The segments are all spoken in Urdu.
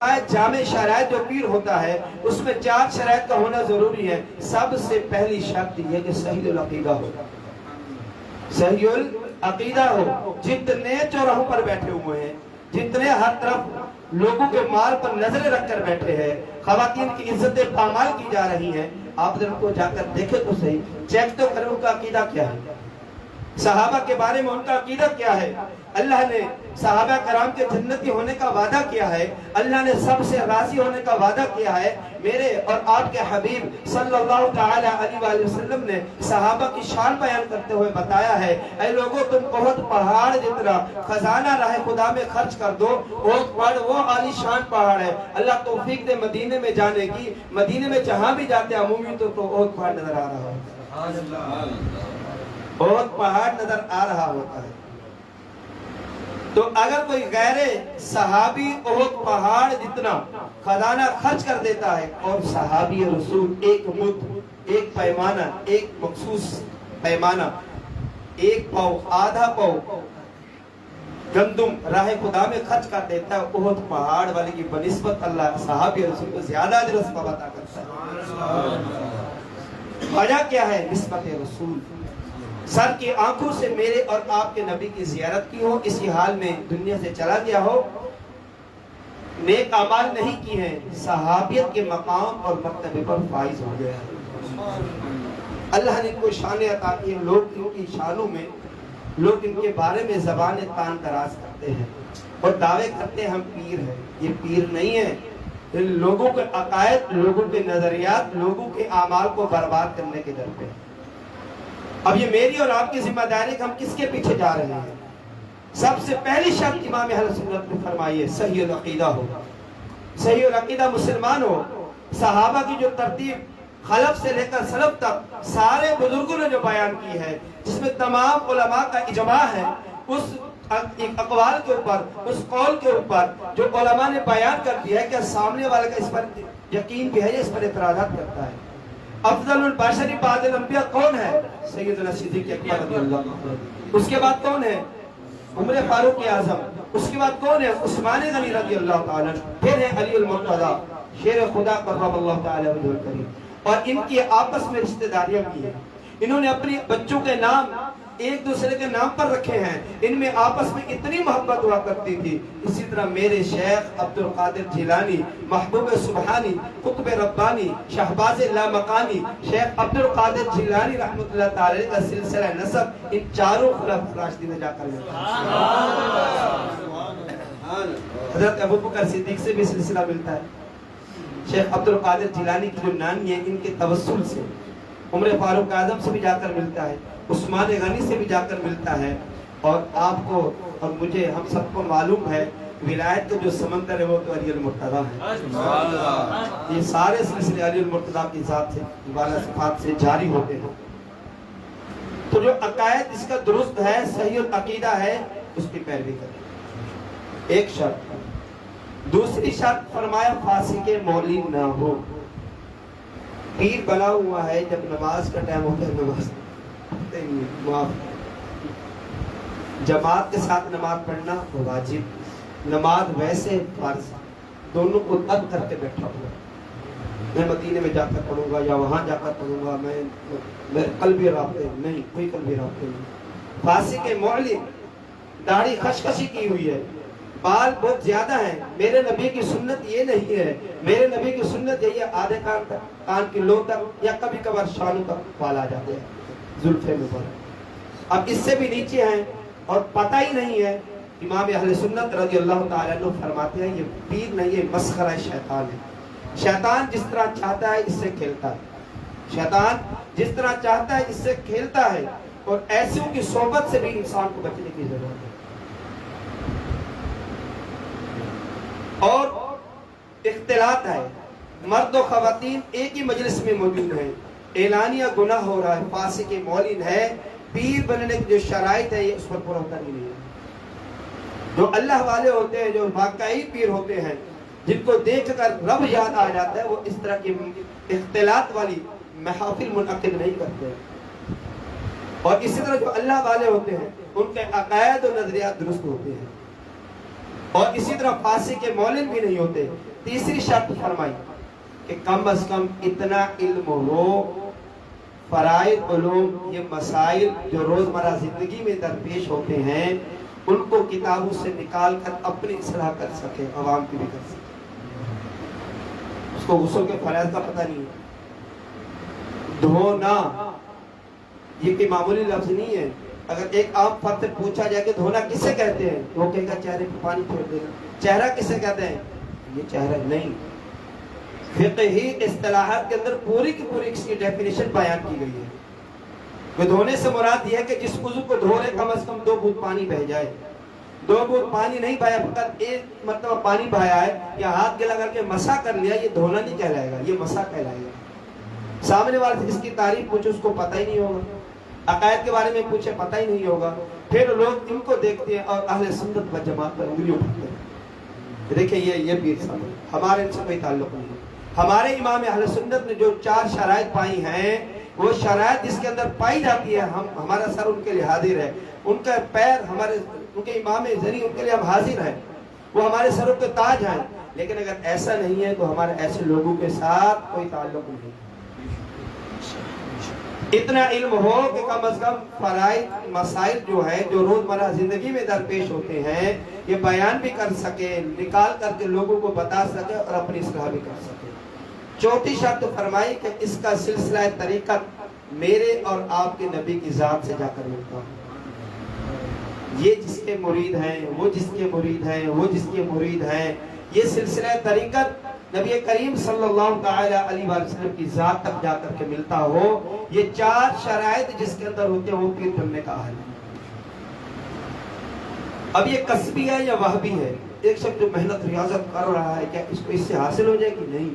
جامع شرائط جو پیر ہوتا ہے اس میں 4 شرائط کا ہونا ضروری ہے۔ سب سے پہلی شرط یہ کہ صحیح العقیدہ ہو، صحیح العقیدہ ہو۔ جتنے چوراہوں پر بیٹھے ہوئے ہیں، جتنے ہر طرف لوگوں کے مال پر نظریں رکھ کر بیٹھے ہیں، خواتین کی عزتیں پامال کی جا رہی ہیں، آپ ذرا کو جا کر دیکھیں تو صحیح، چیک تو کریں ان کا عقیدہ کیا ہے، صحابہ کے بارے میں ان کا عقیدہ کیا ہے۔ اللہ نے صحابہ کرام کے جنتی ہونے کا وعدہ کیا ہے، اللہ نے سب سے راضی ہونے کا وعدہ کیا ہے۔ میرے اور آپ کے حبیب صلی اللہ تعالی علیہ وآلہ وسلم نے صحابہ کی شان بیان کرتے ہوئے بتایا ہے، اے لوگوں تم احد پہاڑ جتنا خزانہ راہ خدا میں خرچ کر دو، احد پہاڑ وہ عالی شان پہاڑ ہے۔ اللہ توفیق دے مدینے میں جانے کی، مدینے میں جہاں بھی جاتے ہیں عمومی تو احد پہاڑ نظر آ رہا ہے، احد پہاڑ نظر آ رہا ہوتا ہے۔ تو اگر کوئی غیر صحابی احد پہاڑ جتنا خزانہ خرچ کر دیتا ہے، اور صحابی رسول ایک مد، ایک پیمانہ، ایک مخصوص پیمانہ، ایک پاؤ، آدھا پاؤ گندم راہ خدا میں خرچ کر دیتا ہے، احد پہاڑ والے کی بنسبت اللہ صحابی رسول کو زیادہ اجر و ثواب عطا کرتا ہے۔ وجہ کیا ہے؟ نسبت رسول۔ سر کی آنکھوں سے میرے اور آپ کے نبی کی زیارت کی ہو، اسی حال میں دنیا سے چلا گیا ہو، نیک اعمال نہیں کی ہیں، صحابیت کے مقام اور مرتبے پر فائز ہو گیا ہے۔ اللہ نے کوئی شان عطا کی، لوگ ان کی شانوں میں، لوگ ان کے بارے میں زبان تان دراز کرتے ہیں اور دعوے کرتے ہیں ہم پیر ہیں۔ یہ پیر نہیں ہے، لوگوں کے عقائد، لوگوں کے نظریات، لوگوں کے اعمال کو برباد کرنے کے در پہ۔ اب یہ میری اور آپ کی ذمہ داری کہ ہم کس کے پیچھے جا رہے ہیں۔ سب سے پہلی شرط امام اہل سنت نے فرمائی ہے، صحیح العقیدہ ہو، صحیح العقیدہ مسلمان ہو۔ صحابہ کی جو ترتیب خلف سے لے کر سلف تک سارے بزرگوں نے جو بیان کی ہے، جس میں تمام علماء کا اجماع ہے، اس اقوال کے اوپر، اس قول کے اوپر جو علماء نے بیان کر دیا ہے کہ سامنے والے کا اس پر یقین بھی ہے، اس پر اعتراضات کرتا ہے۔ افضل البشر بعد الانبیاء کون ہے؟ سیدنا صدیق اکبر رضی اللہ عنہ۔ اس کے بعد کون ہے؟ عمر فاروق اعظم۔ اس کے بعد کون ہے؟ عثمان غنی رضی اللہ تعالیٰ عنہ۔ پھر ہے علی المرتضی، شیر خدا کرم اللہ تعالیٰ وجہہ الکریم۔ اور ان کی آپس میں رشتہ داریاں کی ہیں، انہوں نے اپنی بچوں کے نام ایک دوسرے کے نام پر رکھے ہیں، ان میں آپس میں اتنی محبت ہوا کرتی تھی۔ اسی طرح میرے شیخ عبد القادر جیلانی، محبوب سبحانی، قطب ربانی، شہباز لامکانی، شیخ عبد القادر جیلانی رحمۃ اللہ تعالی کا سلسلہ نسب ان چاروں خلفاء راشدین میں جا کر ملتا ہے۔ حضرت ابوبکر صدیق سے بھی سلسلہ ملتا ہے، شیخ عبد القادر جیلانی کی جو نانی ہے ان کے توسل سے، عمر فاروق اعظم سے بھی جا کر ملتا ہے، عثمان غنی سے بھی جا کر ملتا ہے۔ اور آپ کو اور مجھے، ہم سب کو معلوم ہے ولایت کا جو سمندر ہے وہ تو علی المرتضی ہے۔ یہ سارے سلسلے علی المرتضی کی ذات سے، والا صفات سے جاری ہوتے ہیں۔ تو جو عقائد اس کا درست ہے، صحیح العقیدہ ہے، اس کی پیروی کریں، ایک شرط۔ دوسری شرط فرمایا فاسق مولین نہ ہو۔ پیر بنا ہوا ہے، جب نماز کا ٹائم ہوتا ہے نماز معاف، جماعت کے ساتھ نماز پڑھنا واجب، نماز ویسے فرض، دونوں کو ترک کر کے بیٹھا ہوا، میں مدینے میں جا کر پڑھوں گا یا وہاں جا کر پڑھوں گا، میں قلبی رابطے نہیں، کوئی قلبی رابطے نہیں۔ فاسق معلن، داڑھی خشخشی کی ہوئی ہے، بال بہت زیادہ ہیں۔ میرے نبی کی سنت یہ نہیں ہے، میرے نبی کی سنت یہ ہے آدھے کان تک، کان کی لو تک، یا کبھی کبھار شانوں تک بال آ جاتے ہیں، زلفے میں بال۔ اب اس سے بھی نیچے ہیں اور پتہ ہی نہیں ہے۔ امام اہل سنت رضی اللہ تعالیٰ عنہ فرماتے ہیں یہ پیر نہیں، یہ مسخرہ شیطان ہے۔ شیطان جس طرح چاہتا ہے اس سے کھیلتا ہے، شیطان جس طرح چاہتا ہے اس سے کھیلتا ہے، اور ایسوں کی صحبت سے بھی انسان کو بچنے کی ضرورت ہے۔ اور اختلاط ہے، مرد و خواتین ایک ہی مجلس میں موجود ہیں، اعلانیہ گناہ ہو رہا ہے، فاسق معلن ہے، پیر بننے کی جو شرائط ہے یہ اس پر پورا ہوتا نہیں ہے۔ جو اللہ والے ہوتے ہیں، جو واقعی پیر ہوتے ہیں، جن کو دیکھ کر رب یاد آ جاتا ہے، وہ اس طرح کی اختلاط والی محافل منعقد نہیں کرتے۔ اور اسی طرح جو اللہ والے ہوتے ہیں ان کے عقائد و نظریات درست ہوتے ہیں، اور اسی طرح فاسق معلن بھی نہیں ہوتے۔ تیسری شرط فرمائی کہ کم از کم اتنا علم ہو، فرائض علوم، یہ مسائل جو روزمرہ زندگی میں درپیش ہوتے ہیں ان کو کتابوں سے نکال کر اپنی اصلاح کر سکے، عوام کی بھی کر سکے۔ اس کو غسل کے فرائض کا پتہ نہیں ہے۔ دھونا یہ کوئی معمولی لفظ نہیں ہے۔ اگر ایک عام فرد سے پوچھا جائے کہ دھونا کسے کہتے ہیں تو وہ کہے گا چہرے پہ پانی پھیر دینا۔ چہرہ کسے کہتے ہیں؟ یہ چہرہ نہیں۔ فقہی اصطلاحات کے اندر پوری کی پوری اس کی ڈیفینیشن بیان کی گئی ہے کہ دھونے سے مراد یہ ہے کہ جس عضو کو دھو رہے کم از کم 2 بوند پانی بہہ جائے۔ 2 بوند پانی نہیں بہایا، فقط ایک مرتبہ پانی بہایا ہے یا ہاتھ گلا کر کے مسح کر لیا، یہ دھونا نہیں کہلائے گا، یہ مسح کہلائے گا۔ سامنے والے سے اس کی تعریف پوچھے اس کو پتہ ہی نہیں ہوگا، عقائد کے بارے میں پوچھے پتہ ہی نہیں ہوگا، پھر لوگ ان کو دیکھتے ہیں اور اہل سنت و جماعت پر انگلی اٹھاتے ہیں۔ دیکھیں یہ پیر صاحب، ہمارے ان سے کوئی تعلق نہیں ہے۔ ہمارے امام اہل سنت نے جو 4 شرائط پائی ہیں، وہ شرائط جس کے اندر پائی جاتی ہے، ہمارا سر ان کے لیے حاضر ہے، ان کا پیر ہمارے، ان کے امام ذریعہ ان کے لیے ہم حاضر ہیں، وہ ہمارے سروں کے تاج ہیں۔ لیکن اگر ایسا نہیں ہے تو ہمارے ایسے لوگوں کے ساتھ کوئی تعلق نہیں۔ اتنا علم ہو کہ کم از کم فرائض مسائل جو ہے جو روزمرہ زندگی میں درپیش ہوتے ہیں یہ بیان بھی کر سکے، نکال کر کے لوگوں کو بتا سکے اور اپنی اصلاح بھی کر سکے۔ چوتھی شرط فرمائی کہ اس کا سلسلہ طریقت میرے اور آپ کے نبی کی ذات سے جا کر ملتا ہوں۔ یہ جس کے مرید ہیں، وہ جس کے مرید ہیں، وہ جس کے مرید ہیں، یہ سلسلہ طریقت نبی کریم صلی اللہ تعالی علیہ وسلم کی ذات تک جا کر کے ملتا ہو۔ یہ 4 شرائط جس کے اندر ہوتے ہیں وہ پیر بننے کا حل ہے۔ اب یہ کسبی ہے یا وہبی ہے؟ ایک شخص جو محنت ریاضت کر رہا ہے کیا اس کو اس سے حاصل ہو جائے گی؟ نہیں،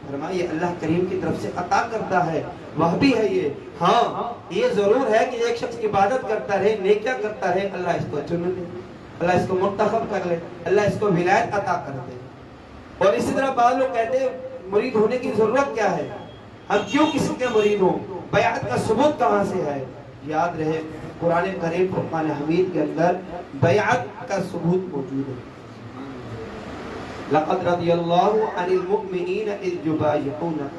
فرمایا یہ اللہ کریم کی طرف سے عطا کرتا ہے، وہبی ہے یہ۔ ہاں یہ ضرور ہے کہ ایک شخص عبادت کرتا رہے، نیکیاں کرتا رہے، اللہ اس کو چن لے، اللہ اس کو منتخب کر لے، اللہ اس کو ولایت عطا کر دے۔ اور اسی طرح بعض لوگ کہتے ہیں مرید ہونے کی ضرورت کیا ہے، ہم کیوں کسی کے مرید ہوں، بیعت کا ثبوت کہاں سے ہے؟ یاد رہے قرآن کریم فرقان حمید کے اندر بیعت کا ثبوت موجود ہے۔ لقد رضی اللہ عن المؤمنین اذ یبایعونک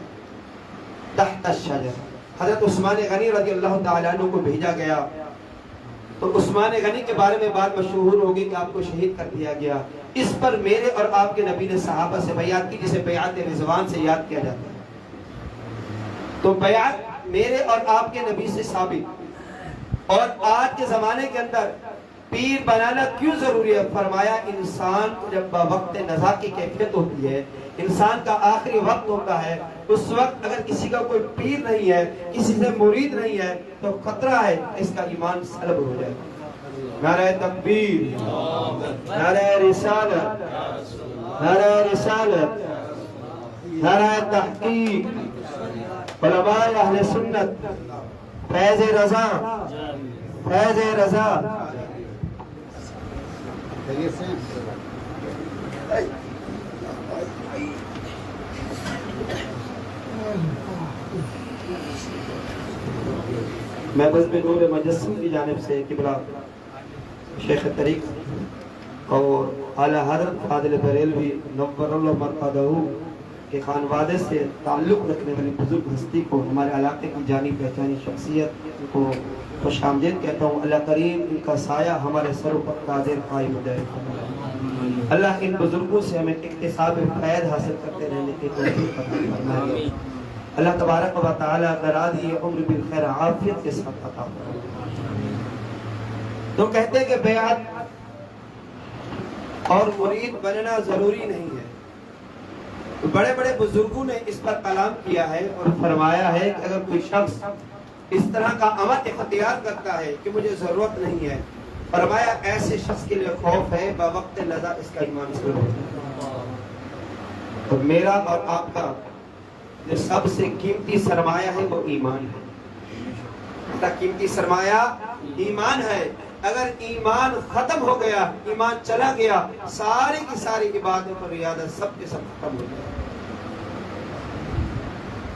تحت الشجرہ۔ حضرت عثمان غنی رضی اللہ تعالیٰ عنہ کو بھیجا گیا تو عثمان غنی کے بارے میں بات مشہور ہوگی کہ آپ کو شہید کر دیا گیا۔ اس پر میرے اور آپ کے نبی نے صحابہ سے بیعت کی جسے بیعت رضوان سے یاد کیا جاتا ہے۔ تو بیعت میرے اور آپ کے نبی سے ثابت۔ اور آج کے زمانے کے اندر پیر بنانا کیوں ضروری ہے؟ فرمایا انسان جب وقت نزا کی کیفیت ہوتی ہے، انسان کا آخری وقت ہوتا ہے، اس وقت اگر کسی کا کوئی پیر نہیں ہے، کسی سے مرید نہیں ہے تو خطرہ ہے اس کا ایمان سلب ہو جائے۔ نعرہ تکبیر، نعرہ رسالت، نعرہ رسالت، نعرہ تحقیق، علماء اہل سنت، فیض رضا، فیض رضا۔ میں بزم نور مجسم کی جانب سے قبلہ شیخ طریق اور اعلیٰ حضرت فاضل بریلوی نور اللہ مرقدہ کے خانوادے سے تعلق رکھنے والی بزرگ ہستی کو، ہمارے علاقے کی جانی پہچانی شخصیت کو خوش آمدید کہتا ہوں۔ اللہ کریم ان کا سایہ ہمارے سروں پر قادر قائم ہو جائے۔ اللہ ان بزرگوں سے ہمیں اکتساب فیض حاصل کرتے رہنے کی توفیق عطا فرمائے۔ اللہ تبارک و تعالی درازی عمر بالخیر عافیت کے ساتھ عطا فرمائے۔ تو کہتے ہیں کہ بیعت اور مرید بننا ضروری نہیں ہے۔ بڑے بڑے بزرگوں نے اس پر کلام کیا ہے اور فرمایا ہے کہ اگر کوئی شخص اس طرح کا عمل اختیار کرتا ہے کہ مجھے ضرورت نہیں ہے، فرمایا ایسے شخص کے لیے خوف ہے بوقت لذا اس کا ایمان سلب ہو جائے۔ اور میرا اور آپ کا جو سب سے قیمتی سرمایہ ہے وہ ایمان ہے۔ قیمتی سرمایہ ایمان ہے۔ اگر ایمان ختم ہو گیا، ایمان چلا گیا، ساری کی ساری عبادت اور ریاضت سب کے سب ختم ہو گیا۔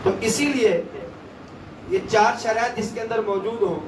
تو اسی لیے یہ 4 شرائط جس کے اندر موجود ہوں